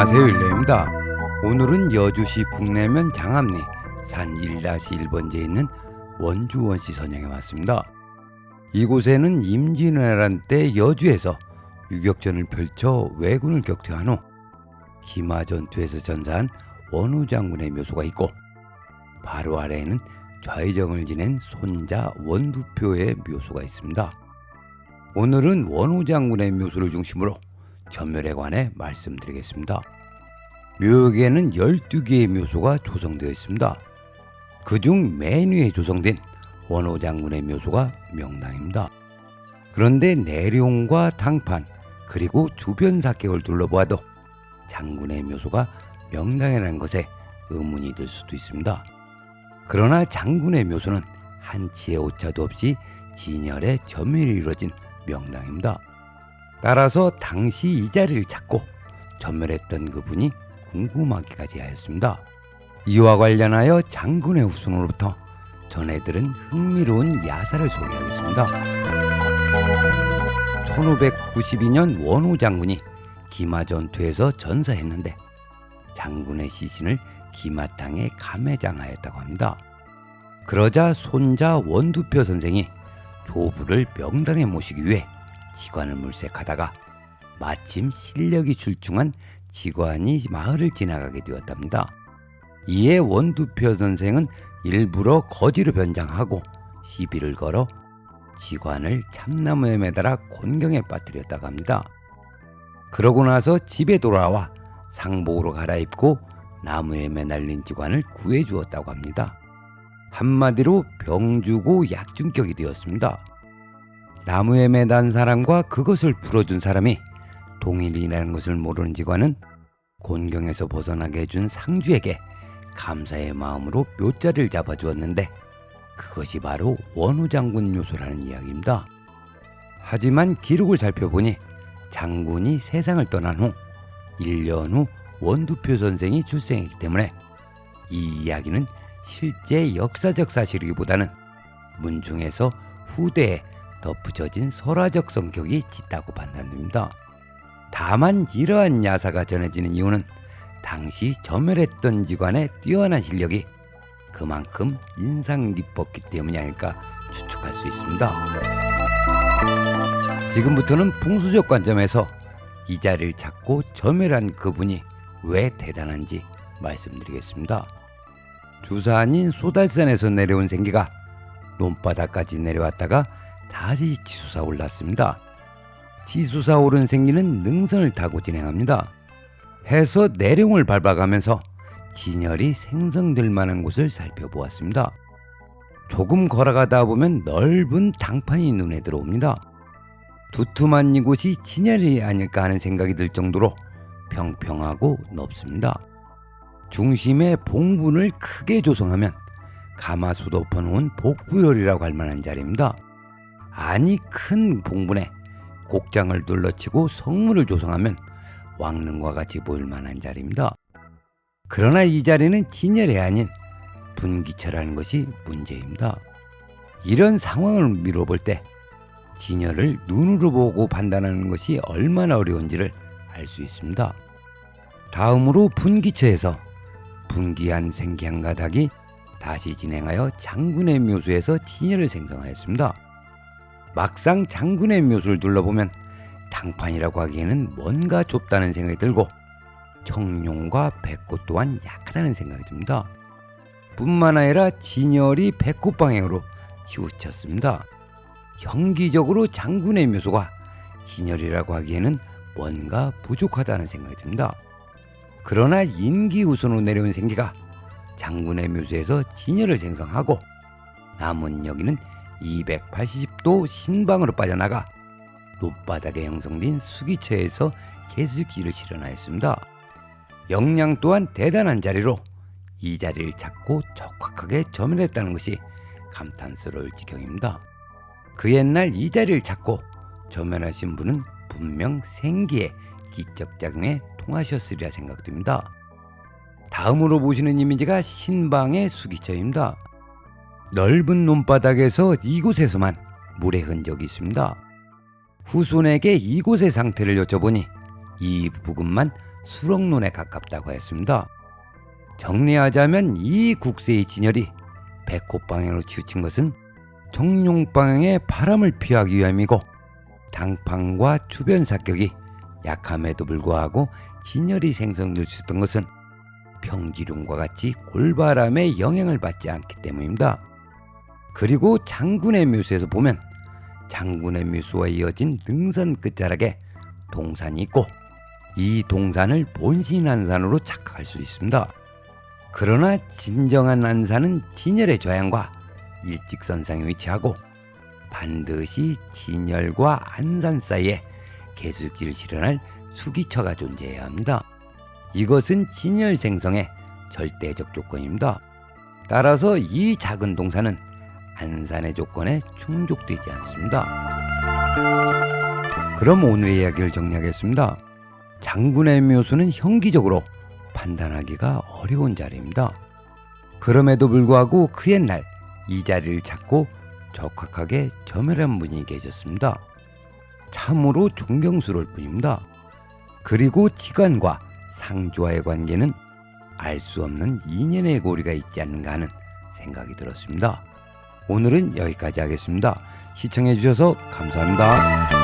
안녕하세요, 일레입니다. 오늘은 여주시 북내면 장암리 산 1-1번지에 있는 원주 원시 선영에 왔습니다. 이곳에는 임진왜란 때 여주에서 유격전을 펼쳐 왜군을 격퇴한 후 기마 전투에서 전사한 원우 장군의 묘소가 있고, 바로 아래에는 좌의정을 지낸 손자 원두표의 묘소가 있습니다. 오늘은 원우 장군의 묘소를 중심으로 전멸에 관해 말씀드리겠습니다. 묘역에는 12개의 묘소가 조성되어 있습니다. 그중 맨 위에 조성된 원우 장군의 묘소가 명당입니다. 그런데 내룡과 당판 그리고 주변 사격을 둘러보아도 장군의 묘소가 명당이라는 것에 의문이 들 수도 있습니다. 그러나 장군의 묘소는 한치의 오차도 없이 진열의 점멸이 이루어진 명당입니다. 따라서 당시 이 자리를 찾고 전멸했던 그분이 궁금하기까지 하였습니다. 이와 관련하여 장군의 후손으로부터 전해들은 흥미로운 야사를 소개하겠습니다. 1592년 원우 장군이 기마 전투에서 전사했는데 장군의 시신을 기마 땅에 감매장하였다고 합니다. 그러자 손자 원두표 선생이 조부를 명당에 모시기 위해 지관을 물색하다가 마침 실력이 출중한 지관이 마을을 지나가게 되었답니다. 이에 원두표 선생은 일부러 거지로 변장하고 시비를 걸어 지관을 참나무에 매달아 곤경에 빠뜨렸다고 합니다. 그러고 나서 집에 돌아와 상복으로 갈아입고 나무에 매달린 지관을 구해주었다고 합니다. 한마디로 병주고 약중격이 되었습니다. 나무에 매단 사람과 그것을 풀어준 사람이 동일이라는 것을 모르는 지관은 곤경에서 벗어나게 해준 상주에게 감사의 마음으로 묘자를 잡아주었는데 그것이 바로 원우 장군 묘소라는 이야기입니다. 하지만 기록을 살펴보니 장군이 세상을 떠난 후 1년 후 원두표 선생이 출생했기 때문에 이 이야기는 실제 역사적 사실이기보다는 문중에서 후대에 덧붙여진 설화적 성격이 짙다고 판단됩니다. 다만 이러한 야사가 전해지는 이유는 당시 점멸했던 지관의 뛰어난 실력이 그만큼 인상 깊었기 때문이 아닐까 추측할 수 있습니다. 지금부터는 풍수적 관점에서 이 자리를 찾고 점멸한 그분이 왜 대단한지 말씀드리겠습니다. 주산인 소달산에서 내려온 생기가 논바닥까지 내려왔다가 다시 치솟아 올랐습니다. 치솟아 오른 생기는 능선을 타고 진행합니다. 해서 내룡을 밟아가면서 진열이 생성될 만한 곳을 살펴보았습니다. 조금 걸어가다 보면 넓은 당판이 눈에 들어옵니다. 두툼한 이곳이 진열이 아닐까 하는 생각이 들 정도로 평평하고 넓습니다. 중심에 봉분을 크게 조성하면 가마솥 엎어놓은 복부열이라고 할 만한 자리입니다. 아니 큰 봉분에 곡장을 둘러치고 성문을 조성하면 왕릉과 같이 보일 만한 자리입니다. 그러나 이 자리는 진열이 아닌 분기처라는 것이 문제입니다. 이런 상황을 미뤄볼 때 진열을 눈으로 보고 판단하는 것이 얼마나 어려운지를 알 수 있습니다. 다음으로 분기처에서 분기한 생기 한 가닥이 다시 진행하여 장군의 묘소에서 진열을 생성하였습니다. 막상 장군의 묘소를 둘러보면 당판이라고 하기에는 뭔가 좁다는 생각이 들고 청룡과 백꽃 또한 약하다는 생각이 듭니다. 뿐만 아니라 진열이 백꽃 방향으로 치우쳤습니다. 형기적으로 장군의 묘소가 진열이라고 하기에는 뭔가 부족하다는 생각이 듭니다. 그러나 인기우선으로 내려온 생기가 장군의 묘소에서 진열을 생성하고 남은 여기는 280도 신방으로 빠져나가 높바닥에 형성된 수기처에서 개수기를 실현하였습니다. 역량 또한 대단한 자리로 이 자리를 찾고 적확하게 점멸했다는 것이 감탄스러울 지경입니다. 그 옛날 이 자리를 찾고 점멸하신 분은 분명 생기의 기적작용에 통하셨으리라 생각됩니다. 다음으로 보시는 이미지가 신방의 수기처입니다. 넓은 논바닥에서 이곳에서만 물의 흔적이 있습니다. 후손에게 이곳의 상태를 여쭤보니 이 부근만 수렁론에 가깝다고 했습니다. 정리하자면 이 국세의 진열이 백호방향으로 치우친 것은 정룡방향의 바람을 피하기 위함이고, 당판과 주변 사격이 약함에도 불구하고 진열이 생성될 수 있던 것은 평지륜과 같이 골바람의 영향을 받지 않기 때문입니다. 그리고 장군의 묘수에서 보면 장군의 묘수와 이어진 능선 끝자락에 동산이 있고, 이 동산을 본신안산으로 착각할 수 있습니다. 그러나 진정한 안산은 진열의 저양과 일직선상에 위치하고 반드시 진열과 안산 사이에 계수육지를 실현할 수기처가 존재해야 합니다. 이것은 진열 생성의 절대적 조건입니다. 따라서 이 작은 동산은 안산의 조건에 충족되지 않습니다. 그럼 오늘의 이야기를 정리하겠습니다. 장군의 묘수는 형기적으로 판단하기가 어려운 자리입니다. 그럼에도 불구하고 그 옛날 이 자리를 찾고 적확하게 점혈한 분이 계셨습니다. 참으로 존경스러울 뿐입니다. 그리고 지간과 상주와의 관계는 알 수 없는 인연의 고리가 있지 않는가 하는 생각이 들었습니다. 오늘은 여기까지 하겠습니다. 시청해 주셔서 감사합니다.